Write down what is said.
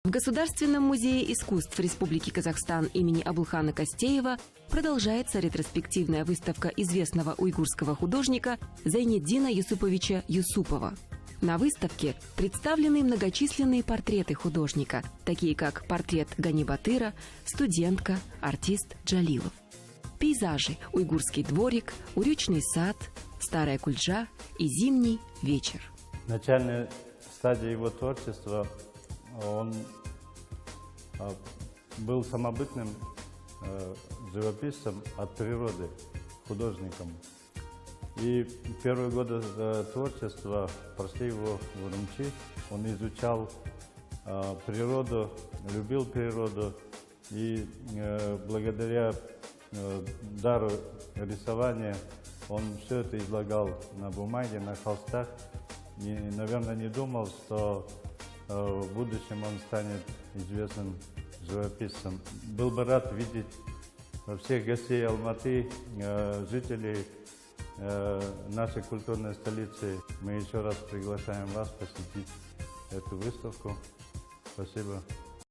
В Государственном музее искусств Республики Казахстан имени Абылхана Костеева продолжается ретроспективная выставка известного уйгурского художника Зайнетдина Юсуповича Юсупова. На выставке представлены многочисленные портреты художника, такие как портрет Гани Батыра, студентка, артист Джалилов. Пейзажи: уйгурский дворик, урючный сад, старая кульджа и зимний вечер. В начальной стадии его творчества он был самобытным живописцем от природы, художником. И первые годы творчества прошли его в Урумчи. Он изучал природу, любил природу. И благодаря дару рисования он все это излагал на бумаге, на холстах. И, наверное, не думал, что в будущем он станет известным живописцем. Был бы рад видеть всех гостей Алматы, жителей нашей культурной столицы. Мы еще раз приглашаем вас посетить эту выставку. Спасибо.